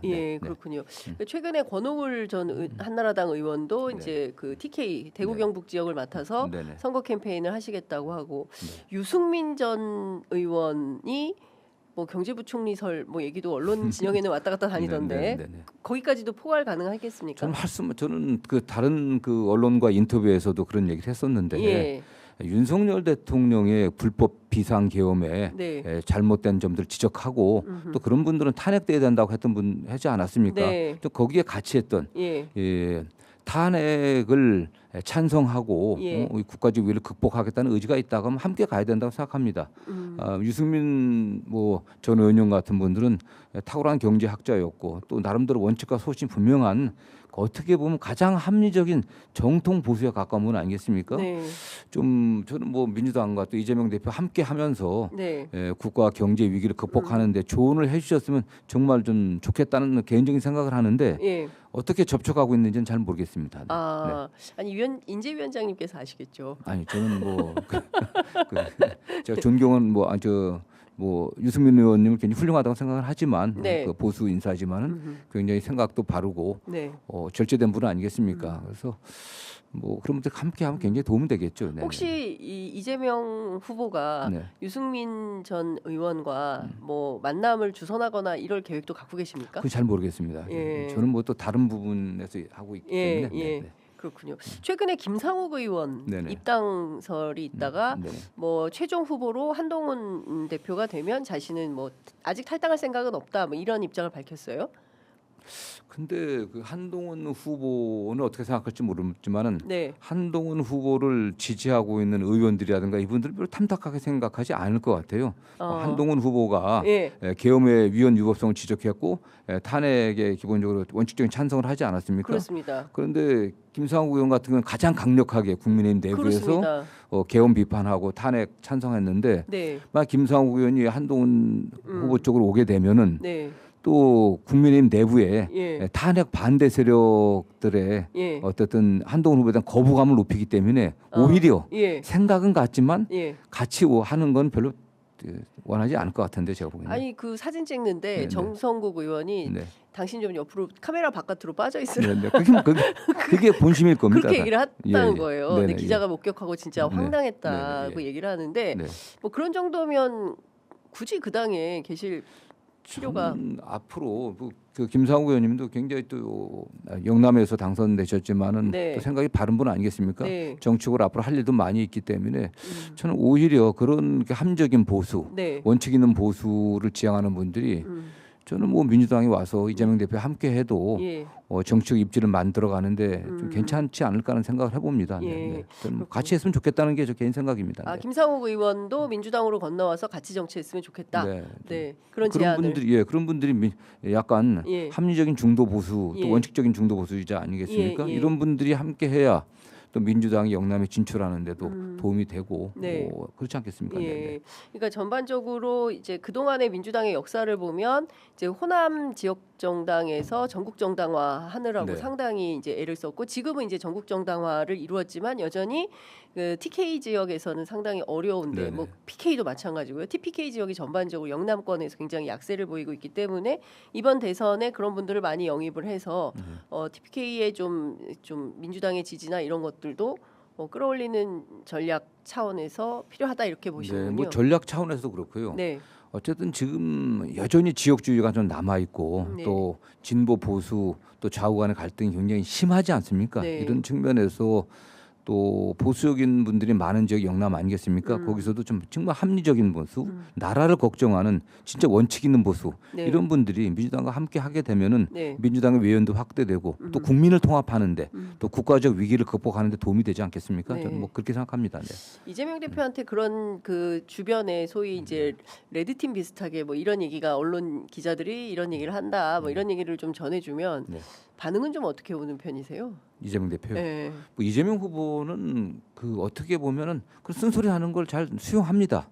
예, 네. 그렇군요. 최근에 권오울 전 한나라당 의원도 네. 이제 그 TK 대구 네. 경북 지역을 맡아서 네네. 선거 캠페인을 하시겠다고 하고 네. 유승민 전 의원이 뭐 경제부총리설 뭐 얘기도 언론 진영에는 왔다 갔다 다니던데 네네. 거기까지도 포괄 가능하겠습니까? 저는 그 다른 그 언론과 인터뷰에서도 그런 얘기를 했었는데 예, 윤석열 대통령의 불법 비상계엄에 네, 잘못된 점들 지적하고 또 그런 분들은 탄핵돼야 된다고 했던 분 하지 않았습니까? 네, 또 거기에 같이 했던 예, 탄핵을 찬성하고 예. 이 국가적 위기를 극복하겠다는 의지가 있다고 하면 함께 가야 된다고 생각합니다. 유승민 전 의원 같은 분들은 탁월한 경제학자였고 또 나름대로 원칙과 소신 분명한 어떻게 보면 가장 합리적인 정통 보수에 가까운 분 아니겠습니까? 네, 좀 저는 민주당과 또 이재명 대표 함께 하면서 네. 국가 경제 위기를 극복하는데 조언을 해주셨으면 정말 좀 좋겠다는 개인적인 생각을 하는데 예. 어떻게 접촉하고 있는지는 잘 모르겠습니다. 네. 아니 인재위원장님께서 아시겠죠. 아니 저는 제가 존경은 유승민 의원님을 굉장히 훌륭하다고 생각을 하지만 네. 그 보수 인사지만은 굉장히 생각도 바르고 네. 절제된 분은 아니겠습니까? 그래서 그런 분들 함께 하면 굉장히 도움이 되겠죠. 네. 혹시 이재명 후보가 네. 유승민 전 의원과 뭐 만남을 주선하거나 이럴 계획도 갖고 계십니까? 그건 잘 모르겠습니다. 예. 저는 또 다른 부분에서 하고 있기 때문에. 예. 네. 그렇군요. 최근에 김상욱 의원 네네. 입당설이 있다가 네. 뭐 최종 후보로 한동훈 대표가 되면 자신은 뭐 아직 탈당할 생각은 없다. 뭐 이런 입장을 밝혔어요. 근데 그 한동훈 후보는 어떻게 생각할지 모르지만은 네. 한동훈 후보를 지지하고 있는 의원들이라든가 이분들 별로 탐탁하게 생각하지 않을 것 같아요. 한동훈 후보가 예. 계엄의 위헌 유법성을 지적했고 탄핵에 기본적으로 원칙적인 찬성을 하지 않았습니까? 그렇습니다. 그런데 김상욱 의원 같은 경우는 가장 강력하게 국민의힘 내부에서 그렇습니다. 계엄 비판하고 탄핵 찬성했는데 네. 만약 김상욱 의원이 한동훈 후보 쪽으로 오게 되면은 네. 또 국민의힘 내부에 예. 탄핵 반대 세력들의 예. 어쨌든 한동훈 후보에 대한 거부감을 높이기 때문에 오히려 예. 생각은 같지만 예. 같이 하는 건 별로 원하지 않을 것 같은데 제가 보기에는. 아니 그 사진 찍는데 네네. 정성국 의원이 네. 당신 좀 옆으로 카메라 바깥으로 빠져 있으라 네. 그게 본심일 겁니다. 그렇게 얘기를 했다는 예. 거예요. 네네. 근데 기자가 목격하고 진짜 네. 황당했다고 네네. 얘기를 하는데 네. 뭐 그런 정도면 굳이 그 당에 계실 필요가 앞으로 그 김상욱 의원님도 굉장히 또 영남에서 당선되셨지만은 네. 또 생각이 바른 분 아니겠습니까? 네. 정치적으로 앞으로 할 일도 많이 있기 때문에 저는 오히려 그런 합리적인 보수, 네. 원칙 있는 보수를 지향하는 분들이 저는 민주당이 와서 이재명 대표 함께 해도 예. 정치적 입지를 만들어 가는데 좀 괜찮지 않을까 하는 생각을 해봅니다. 예. 네. 저는 같이 했으면 좋겠다는 게 저 개인 생각입니다. 네. 김상욱 의원도 민주당으로 건너와서 같이 정치했으면 좋겠다. 네. 그런 제안을. 그런 분들이 약간 예. 합리적인 중도 보수 또 예. 원칙적인 중도 보수이자 아니겠습니까? 예. 이런 분들이 함께 해야 또 민주당이 영남에 진출하는데도 도움이 되고 네. 그렇지 않겠습니까? 예. 네. 그러니까 전반적으로 이제 그동안의 민주당의 역사를 보면 이제 호남 지역 정당에서 전국 정당화 하느라고 네. 상당히 이제 애를 썼고 지금은 이제 전국 정당화를 이루었지만 여전히 그 TK 지역에서는 상당히 어려운데 네네. 뭐 PK도 마찬가지고요. TPK 지역이 전반적으로 영남권에서 굉장히 약세를 보이고 있기 때문에 이번 대선에 그런 분들을 많이 영입을 해서 TPK의 좀 민주당의 지지나 이런 것들도 끌어올리는 전략 차원에서 필요하다 이렇게 보시는군요. 네, 전략 차원에서도 그렇고요. 네. 어쨌든 지금 여전히 지역주의가 좀 남아 있고 네. 또 진보 보수 또 좌우 간의 갈등이 굉장히 심하지 않습니까? 네. 이런 측면에서 또 보수적인 분들이 많은 지역 영남 아니겠습니까? 거기서도 좀 정말 합리적인 보수, 나라를 걱정하는 진짜 원칙 있는 보수 네. 이런 분들이 민주당과 함께 하게 되면은 네. 민주당의 외연도 확대되고 또 국민을 통합하는데 또 국가적 위기를 극복하는데 도움이 되지 않겠습니까? 네. 저는 그렇게 생각합니다. 네. 이재명 대표한테 그런 그 주변에 소위 이제 레드팀 비슷하게 뭐 이런 얘기가 언론 기자들이 이런 얘기를 한다 뭐 이런 얘기를 좀 전해주면 네. 반응은 좀 어떻게 오는 편이세요? 이재명 대표요. 네. 이재명 후보는 어떻게 보면은 그 쓴소리 하는 걸 잘 수용합니다.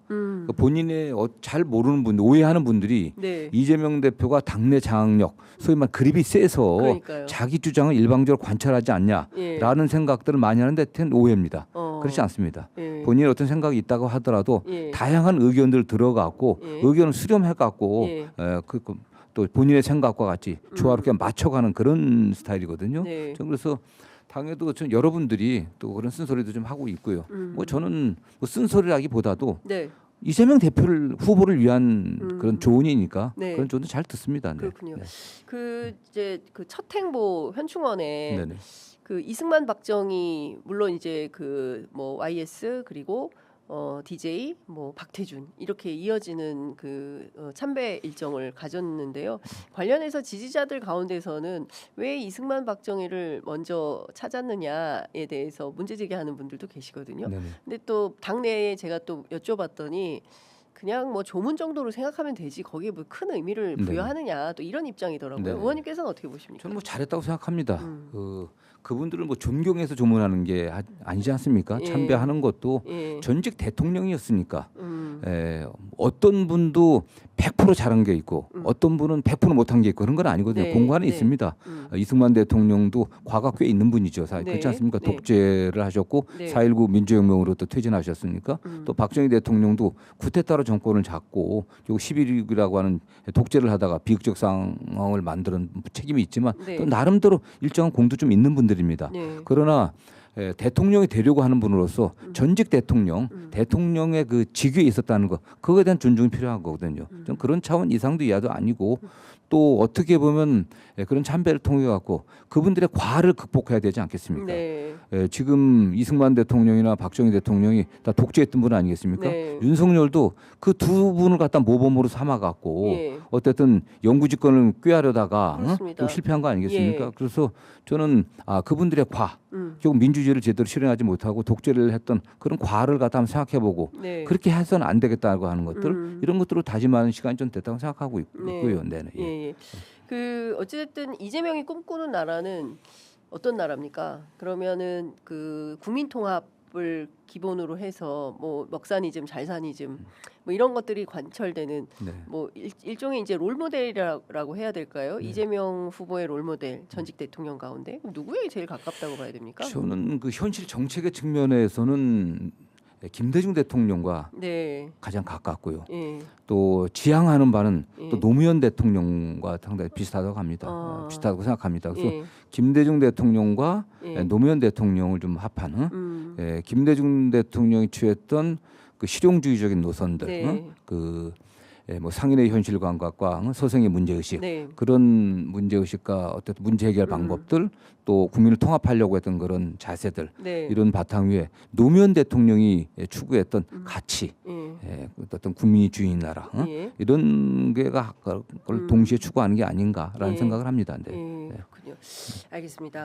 본인의 잘 모르는 분, 오해하는 분들이 네. 이재명 대표가 당내 장악력, 소위 말 그립이 세서 그러니까요. 자기 주장을 일방적으로 관철하지 않냐라는 예. 생각들을 많이 하는데 그건 오해입니다. 어. 그렇지 않습니다. 예. 본인의 어떤 생각이 있다고 하더라도 예. 다양한 의견들 들어갖고 예. 의견을 수렴해갖고 예. 또 본인의 생각과 같이 조화롭게 맞춰가는 그런 스타일이거든요. 네. 저는 그래서 당에도 좀 여러분들이 또 그런 쓴소리도 좀 하고 있고요. 뭐 저는 뭐 쓴소리라기보다도 네. 이재명 대표를 후보를 위한 그런 조언이니까 네. 그런 조언도 잘 듣습니다. 네. 그렇군요. 네. 그 이제 그 첫 행보 현충원에 네네. 그 이승만 박정희 물론 이제 그 뭐 YS 그리고 DJ 뭐 박태준 이렇게 이어지는 그 참배 일정을 가졌는데요. 관련해서 지지자들 가운데서는 왜 이승만 박정희를 먼저 찾았느냐에 대해서 문제 제기하는 분들도 계시거든요. 네네. 근데 또 당내에 제가 또 여쭤봤더니 그냥 뭐 조문 정도로 생각하면 되지 거기에 뭐 큰 의미를 부여하느냐 또 이런 입장이더라고요. 네. 의원님께서는 어떻게 보십니까? 저는 뭐 잘했다고 생각합니다. 그분들을 뭐 존경해서 조문하는 게 아니지 않습니까? 예. 참배하는 것도 예. 전직 대통령이었으니까 어떤 분도 100% 잘한 게 있고 어떤 분은 100% 못한 게 있고 그런 건 아니거든요. 네. 공간이 네. 있습니다. 이승만 대통령도 과가 꽤 있는 분이죠. 네. 그렇지 않습니까? 네. 독재를 하셨고 네. 4.19 민주혁명으로 또 퇴진하셨으니까 또 박정희 대통령도 쿠데타로 정권을 잡고 결국 11.6이라고 하는 독재를 하다가 비극적 상황을 만드는 책임이 있지만 네. 또 나름대로 일정한 공도 좀 있는 분들입니다. 네. 그러나 대통령이 되려고 하는 분으로서 전직 대통령, 대통령의 그 직위에 있었다는 거 그거에 대한 존중이 필요한 거거든요. 좀 그런 차원 이상도 이하도 아니고 또 어떻게 보면 그런 참배를 통해 갖고 그분들의 과를 극복해야 되지 않겠습니까? 네. 지금 이승만 대통령이나 박정희 대통령이 다 독재했던 분 아니겠습니까? 네. 윤석열도 그 두 분을 갖다 모범으로 삼아갖고 예. 어쨌든 영구집권을 꾀하려다가 그렇습니다. 좀 실패한 거 아니겠습니까? 예. 그래서 저는 그분들의 과, 결국 민주주의를 제대로 실현하지 못하고 독재를 했던 그런 과를 갖다 한번 생각해보고 네. 그렇게 해서는 안 되겠다고 하는 것들 이런 것들을 다짐하는 시간이 좀 됐다고 생각하고 있고요. 네. 예, 예. 그 어쨌든 이재명이 꿈꾸는 나라는 어떤 나라입니까? 그러면은 그 국민 통합을 기본으로 해서 뭐 먹사니즘, 잘사니즘 뭐 이런 것들이 관철되는 네. 뭐 일종의 이제 롤모델이라고 해야 될까요? 이재명 후보의 롤모델 전직 대통령 가운데 누구에게 제일 가깝다고 봐야 됩니까? 저는 그 현실 정책의 측면에서는 김대중 대통령과 네. 가장 가깝고요. 예. 또 지향하는 바는 예. 또 노무현 대통령과 상당히 비슷하다고 합니다. 비슷하다고 생각합니다. 그래서 예. 김대중 대통령과 예. 노무현 대통령을 좀 합한 김대중 대통령이 취했던 그 실용주의적인 노선들, 네. 뭐 상인의 현실 감각과 서생의 문제의식 네. 그런 문제의식과 어떤 문제 해결 방법들 또 국민을 통합하려고 했던 그런 자세들 네. 이런 바탕 위에 노무현 대통령이 추구했던 가치 예. 어떤 국민이 주인인 나라 예. 이런 게가 그걸 동시에 추구하는 게 아닌가라는 예. 생각을 합니다. 네. 예. 그렇군요. 알겠습니다.